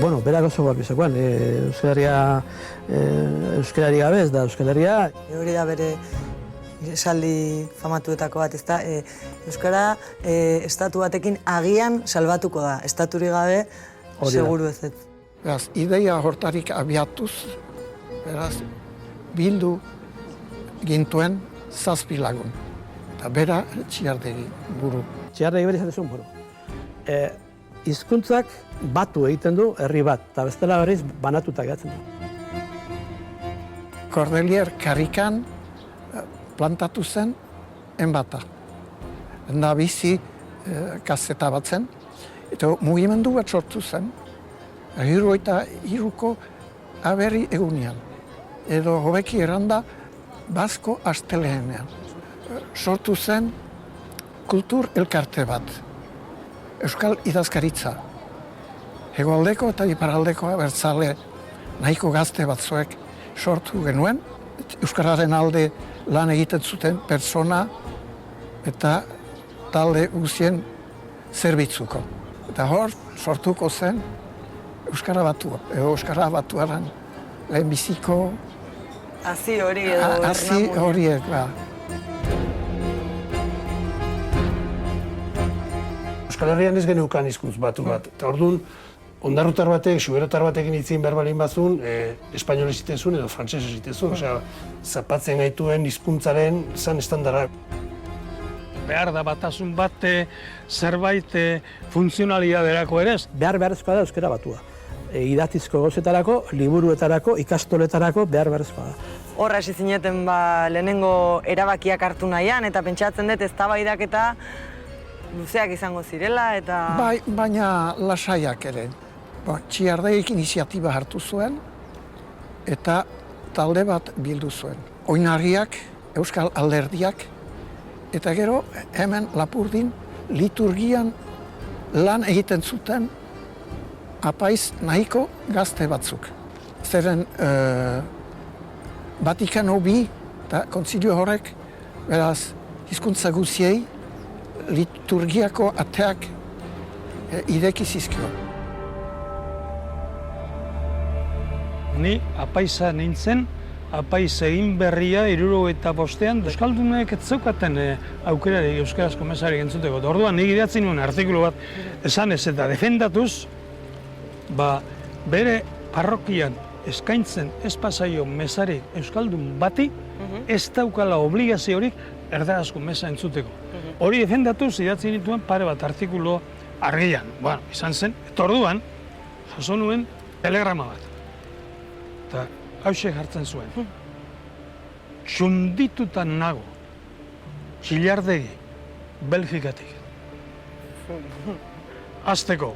bueno, berak oso guapizekoan, euskarari gabe ez da Euskal Herria. Hori da bere esaldi famatuetako bat, ezta? Euskara estatu batekin agian salbatuko da, estaturi gabe seguru ez. Beraz, ideia hortarik abiatuz, beraz, bildu gintuen 7 lagun. Eta bera Txilardegi buru. Txilardegi bera izatezun buru. Hizkuntzak batu egiten du herri bat, eta bestela berriz banatuta geratzen du. Cordelier Karrikan plantatu zen enbata. Da bizi kaseta bat zen, eta mugimendu bat sortu zen, 73ko aberri egunean, edo hobeki erranda Basko astelehenean. Sortu zen kultur elkarte bat, Euskal Idazkaritza. Hegoaldeko eta iparaldeko abertzale nahiko gazte batzuek sortu genuen, Euskararen alde lan egiten zuten pertsona eta talde guztien zerbitzuko. Eta hor sortuko zen Euskara Batua, edo Euskara Batuaren lehenbiziko Hazi hori edo hazi horiek, ba. Euskal Herrian ez geneukan hizkuntz batu bat. Eta orduan, ondarrutar batek, xuberotar batekin hitz egin behar balin bazun, espainolez zitezun edo frantsesez zitezun. Osea, zapatzen gaituen hizkuntzaren zan estandarra. Behar da batasun bat zerbait funtzionalidaderako ere ez. Beharrezkoa da euskara batua. Idatzizko gauzetarako, liburuetarako, ikastoletarako beharrezkoa da. Horra hasi zineten lehenengo erabakiak hartu nahian, eta pentsatzen dut eztabaidak eta luzeak izango zirela, eta... Bai, baina lasaiak ere. Txilardegik iniziatiba hartu zuen, eta talde bat bildu zuen. Oinarriak, Euskal Alderdiak, eta gero hemen Lapurdin liturgian lan egiten zuten apaiz nahiko gazte batzuk. Zeren Vatikano II eta kontzilio horrek, beraz, hizkuntza guziei liturgiako ateak ideki zizkio. Ni apaiza nintzen, apaiz egin berria 75ean, euskaldunek ez zeukaten aukerari euskarazko mesarik entzuteko. Orduan nik idatzi nuen artikulu bat esanez eta defendatuz, bere parrokian eskaintzen ez pasaio mesarik euskaldun bati, ez daukala obligaziorik erdarazko mesa entzuteko. Hori defendatuz idatzi nituen pare bat artikulu argian. Bueno, izan zen, eta orduan jaso nuen telegrama bat. Eta hauxe jartzen zuen. Txunditutan nago, Txilardegi, Belgikatik. Azteko,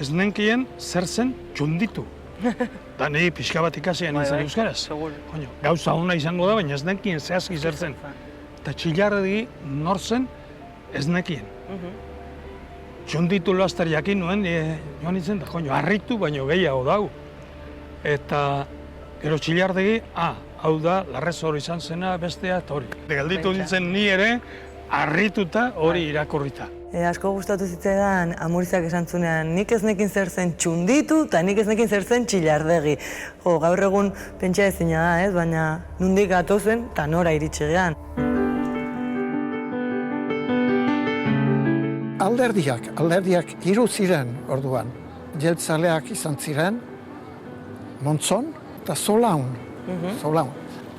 ez nenkien zer zen txunditu. Da nahi pixka bat ikasian izan euskaraz. Gauza hona izango da, baina ez nenkien zehazki zer zen. Eta Txilardegi nor zen ez nekien. Txunditu laster jakin nuen, joan nintzen da, harritu baino gehiago dau. Eta gero Txilardegi, hau da, Larrezor izan zena, bestea eta hori. Galditu nintzen ni ere, harrituta hori irakurrita. Asko gustatu zitzaidan Amurizak esan zunean, nik ez nekin zer zen txunditu eta nik ez nekin zer zen Txilardegi. Gaur egun pentsa ezina da, ez? Baina nondik gatozen eta nora iritsi gean. Alderdiak 3 ziren orduan. Jeltzaleak izan ziren, Montzon eta Solaun.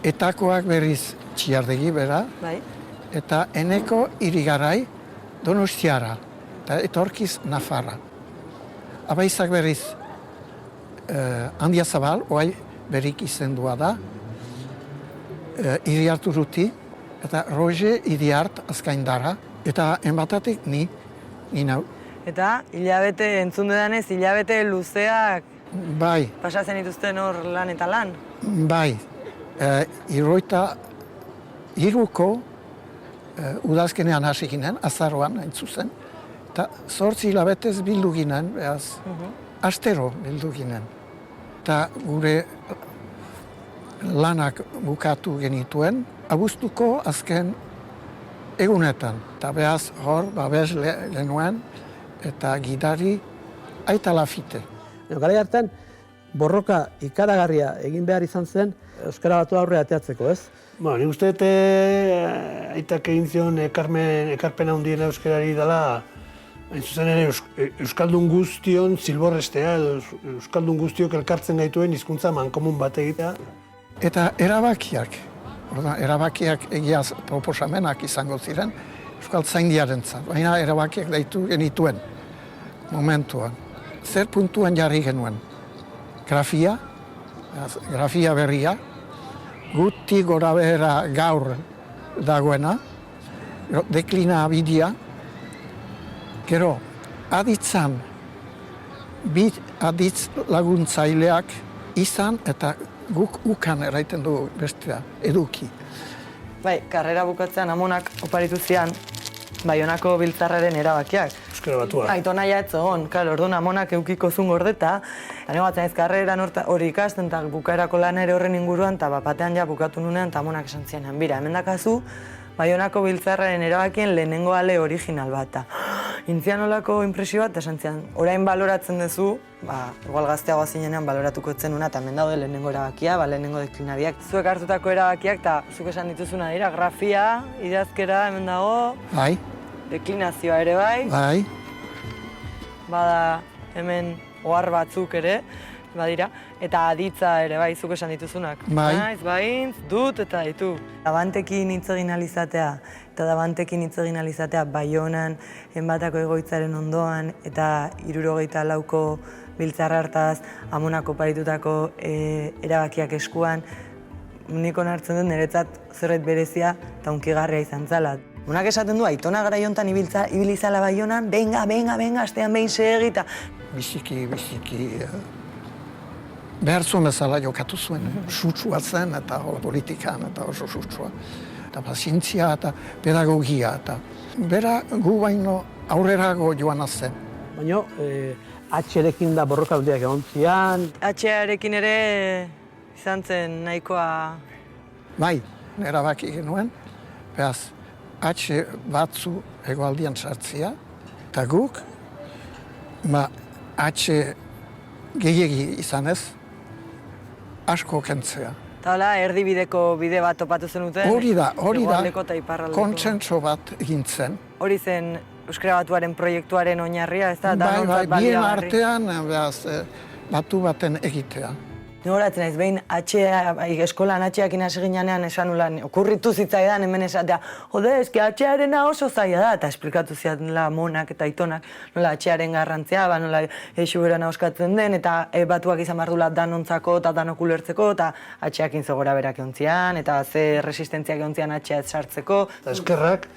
Etakoak berriz Txilardegi bera, eta Eneko Irigarai Donostiara, eta etorkiz Nafarra. Abaizak berriz Handiazabal, oai berik izendua da, Iriart Urruti, eta Roge Iriart Azkaindara, eta enbatatik ni nau. Eta hilabete, entzun dudanez, hilabete luzeak Bai. pasatzen dituzten hor lan eta lan? Bai. 73ko udazkenean hasi ginen, azaroan hain zuzen, eta 8 hilabetez bildu ginen, behaz, astero bildu ginen. Eta gure lanak bukatu genituen, abuztuko azken egunetan. Eta behaz hor, babes genuen, eta gidari Aita Lafite. Garai hartan, borroka ikaragarria egin behar izan zen Euskara Batua aurre ateatzeko, ez? Nik uste dut aitak egin zion ekarpen handiena euskarari dela, hain zuzen ere Euskaldun guztion zilborrestea, edo Euskaldun guztiok elkartzen gaituen hizkuntza mankomun bat egitea. Eta erabakiak egiaz proposamenak izango ziren Euskaltzaindiarentzat, baina erabakiak daitu genituen momentuan. Zer puntuan jarri genuen? Grafia berria, guti gora behera gaur dagoena, deklinabidia, gero aditzan, bi aditz laguntzaileak izan eta guk ukan eraiten dugu bestea, eduki. Bai, karrera bukatzean amonak oparitu zian Baionako biltzarraren erabakiak. Euskara Batua. Aitona ja ez egon, orduan amonak eukiko zun gordeta, eta negoatzen ez karreran hori ikasten, eta bukaerako lan ere horren inguruan, eta batean ja bukatu nunean, eta amonak esan zian, bira, hemen dakazu, Baionako biltzarraren erabakien lehenengo ale original bat. Intzian olako impresio bat, esan zian, orain baloratzen duzu, igual gazteagoa zinenean baloratuko etzen una, eta hemen daude lehenengo erabakia, lehenengo deklinabiak. Zuek hartutako erabakiak, eta zuk esan dituzuna dira, grafia, idazkera, hemen dago, Bai, deklinazioa ere bai, bai, bada hemen ohar batzuk ere, badira, eta aditza ere bai, zuk esan dituzunak. Bai. Naiz, baintz, dut eta ditu. Dabantekin hitz egin alizatea, eta dabantekin hitz egin alizatea Baionan, enbatako egoitzaren ondoan, eta 74ko biltzarra hartaz, amonako paritutako erabakiak eskuan, nik onartzen dut niretzat zerbait berezia eta hunkigarria izan zala. Monak esaten du, Aitona garai hontan ibili zala Baionan, benga, astean behin segi, eta... biziki, behar zuen bezala jokatu zuen, sutsua zen eta politikan eta oso sutsua. Eta pazientzia eta pedagogia eta bera gu baino aurrerago joan zen. Baina, H-rekin da borroka handiak egon zian. H-arekin ere izan zen nahikoa... Bai, erabaki genuen, behaz, H batzu hegoaldian sartzea, eta guk, H gehiegi izanez, asko kentzea. Eta hola, erdibideko bide bat topatu zenuten? Hori da, hegoaldeko eta iparraldeko. kontsentso bat egin zen. Hori zen Euskara Batuaren proiektuaren oinarria, ez da? Bai, bien artean, behaz, batu baten egitea. Noratzen naiz, behin eskolan H-akin hasi ginean esan ulan, okurritu zitzaidan hemen esatea, jode, eski H-arena oso zaila da, eta esplikatu ziatela Monak eta Aitonak, nola H-aren garrantzia, nola xuberan auskatzen den, eta batuak izan behar dula danontzako eta danok ulertzeko, eta H-akin zogora berak egontzian, eta ze resistentziak egontzian H-a ez sartzeko. Eskerrak,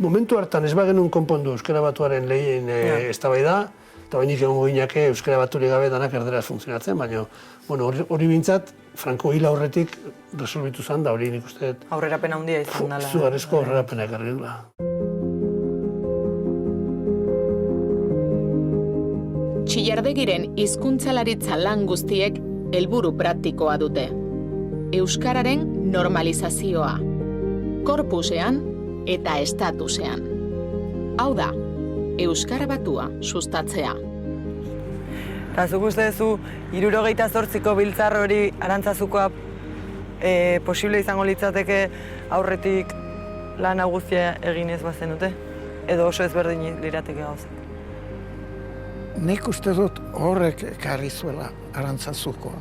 momentu hartan ez bagenun konpondu Euskara Batuaren lehien eztabaida, eta bainik egongo gineke Euskara Baturik gabe danak erderaz funtzionatzen, baina hori bintzat, Franco hil aurretik resolbitu zen, da hori nik uste... Aurrerapena handia izan dela. Zugarrezko aurrerapena ekarri dula. Txillardegiren hizkuntzalaritza lan guztiek helburu praktikoa dute. Euskararen normalizazioa. Korpusean eta estatusean. Hau da, Euskara Batua sustatzea. Eta zuk uste duzu, 78ko biltzar hori Arantzazukoa posible izango litzateke aurretik lan guztia egin ez bazenute? Edo oso ezberdin lirateke gauzak? Nik uste dut horrek ekarri zuela Arantzazukoa.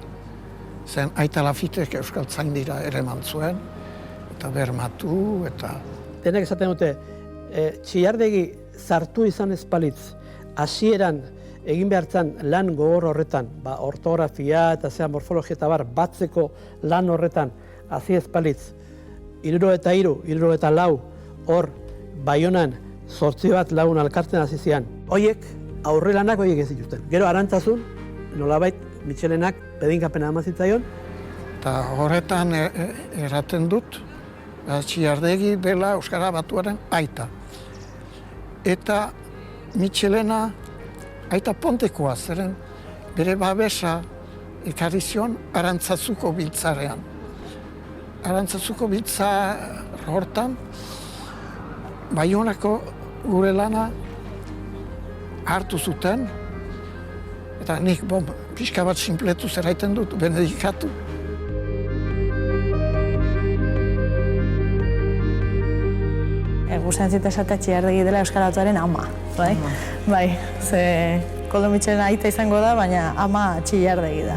Zen Aita Lafitek Euskaltzaindira ere eman zuen, eta bermatu, eta... Denek esaten dute, Txillardegi sartu izan ez balitz, hasieran egin behartzen lan gogor horretan, ortografia eta morfologia eta batzeko lan horretan hasi ez balitz, 73, 74 hor Baionan 8 bat lagun alkartzen hasi zian. Hoiek aurrelanak horiek ez dituzten. Gero Arantzazun, nolabait Mitxelenak bedinkapena eman zitzaion. Eta horretan eraten dut, Txillardegi dela Euskara Batuaren aita. Eta Mitxelena aita pontekoa zeren bere babesa ekarri zion Arantzazuko biltzarean. Arantzazuko biltzar hortan, Baionako gure lana hartu zuten, Eta nik, pixka bat sinpletu zeraiten dut, benedikatu. Gustatzen zita esatea Txillardegi dela Euskal Batuaren ama, bai? Bai, ze Koldo Mitxelen aita izango da, baina ama Txillardegi da.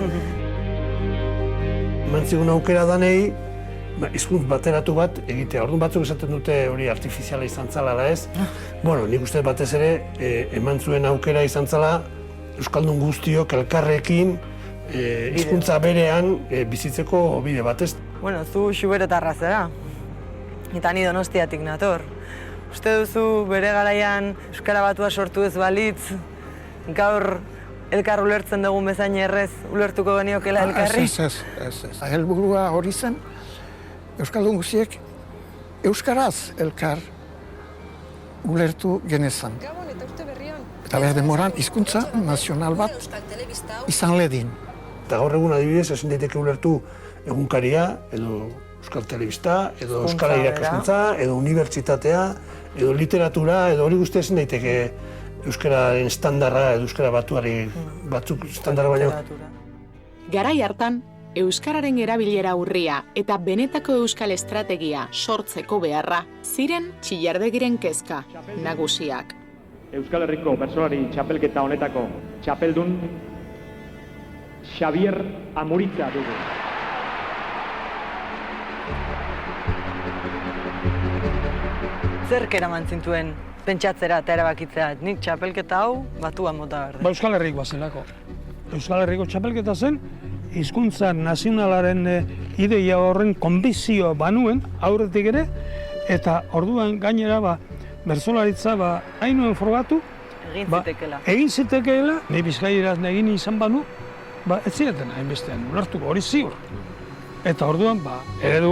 Eman zigun aukera danei, hizkuntz bateratu bat egitea. Orduan batzuk esaten dute hori artifiziala izan zala da ez. Bueno, nik uste batez ere eman zuen aukera izan zala Euskaldun guztiok elkarrekin hizkuntza berean bizitzeko bide batez. Bueno, zu xuberotarra zera, eta ni Donostiatik nator. Uste duzu bere garaian Euskara Batua sortu ez balitz, gaur elkar ulertzen dugun bezain errez ulertuko geniokela elkarri? Ez. Helburua hori zen, Euskaldun guztiek euskaraz elkar ulertu genezan. Eta behar demoran hizkuntza nazional bat izan ledin. Eta gaur egun adibidez, ezin daiteke ulertu egunkaria, edo Euskal Telebista, edo Euskara irakaskuntza, edo unibertsitatea, edo literatura, edo hori guztia ezin daiteke euskararen estandarra, edo euskara batuari batzuk estandarra baino. Garai hartan, euskararen erabilera urria eta benetako euskal estrategia sortzeko beharra ziren Txillardegiren kezka nagusiak. Euskal Herriko bertsolari txapelketa honetako txapeldun Xabier Amuritza dugu. Zerk eraman zintuen pentsatzera eta erabakitzea, nik txapelketa hau batuan mota behar. Euskal Herrikoa zelako. Euskal Herriko txapelketa zen, hizkuntza nazionalaren ideia horren konbizio banuen aurretik ere, eta orduan gainera bertsolaritza hain nuen frogatu. Egin zitekeela, nahi Bizkaieraz egin izan banu, ez ziren hainbestean ulertuko hori ziur. Eta orduan, eredu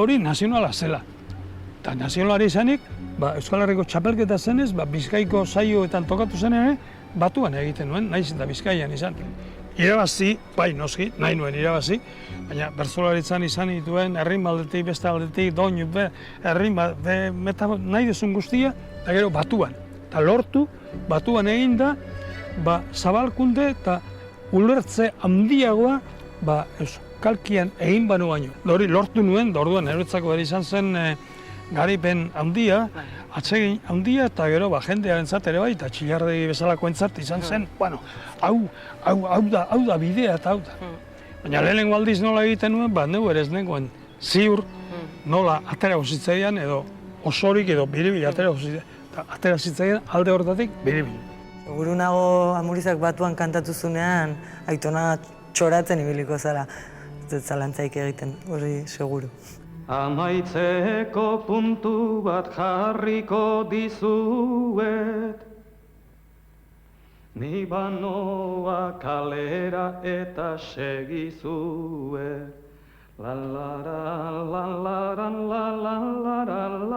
hori nazionala zela. Eta nazionalari izanik, Euskal Herriko txapelketa zenez, Bizkaiko saioetan tokatu zen ere, batuan egiten nuen, nahiz eta Bizkaian izan. Irabazi, noski, nahi nuen irabazi, baina bertsolaritzan izan dituen herrin aldetik, beste aldetik, doinu, herrin nahi duzun guztia, eta gero batuan. Eta lortu, batuan egin da, zabalkunde eta ulertze handiagoa euskalkian egin banu baino. Hori lortu nuen, orduan erotzako bere izan zen garipen handia, atsegin handia, eta gero jendearen ere bai, eta Txillardegi bezalako entzat izan zen, hau da bidea eta hau da. Baina lehenengo aldiz nola egiten nuen, neu ere ez nengoen ziur nola atera zitzaidan edo osorik edo biribil atera zitzaidan alde horretatik biribil. Seguru nago Amurizak batuan kantatu zunean, Aitona txoratzen ibiliko zara. Ez zalantzaik egiten, hori seguru. Amaitzeko puntu bat jarriko dizuet, ni banoa kalera eta segizuet. La la la la la la la la la la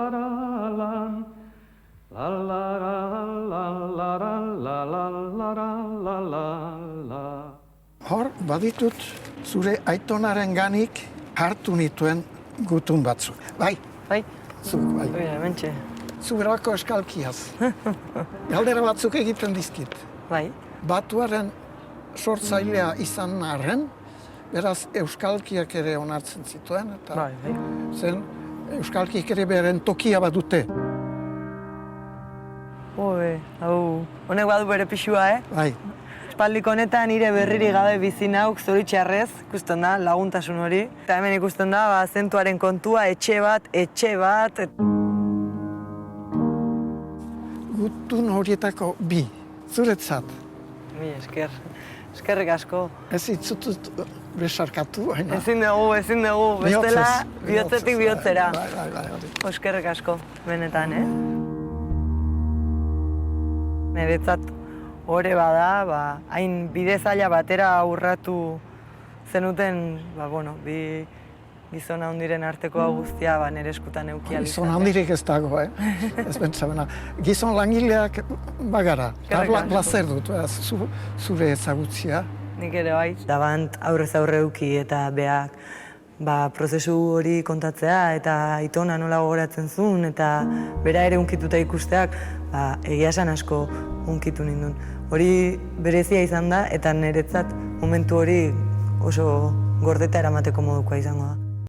la la la. Hor, baditut zure Aitonaren ganik hartu nituen gutun batzuk. Bai? Bai? Zuk, bai. Mentxe. Zuberako eskalkiaz. Galdera batzuk egiten dizkit. Bai? Batuaren sortzailea izan arren, beraz euskalkiak ere onartzen zituen, eta zen euskalkiak ere beren tokia badute. Honek badu bere pixua, Bai. Espaldiko honetan nire berriri gabe bizi nauk zoritxarrez, ikusten da, laguntasun hori. Eta hemen ikusten da, zentuaren kontua, etxe bat. Gutun horietako bi, zuretzat. Mi esker, eskerrik asko. Ez itzutut besarkatu, baina. Ezin dugu, bestela bihotzetik bihotzera. Bai. Eskerrik asko, benetan, Niretzat hore bada, hain bide zaila batera urratu zenuten, bi gizon handiren arteko guztia nire eskutan eukial izate. Gizon handirik ez dago, ez bentsabena. Gizon langileak bagara, plazer dut, zure ezagutzia. Nik ere bai. Dabant aurrez aurre euki eta beak prozesu hori kontatzea eta Aitona nola gogoratzen zuen eta bera ere unkituta ikusteak egia esan asko unkitu nindun. Hori berezia izan da eta niretzat momentu hori oso gordeta eramateko modukoa izango da.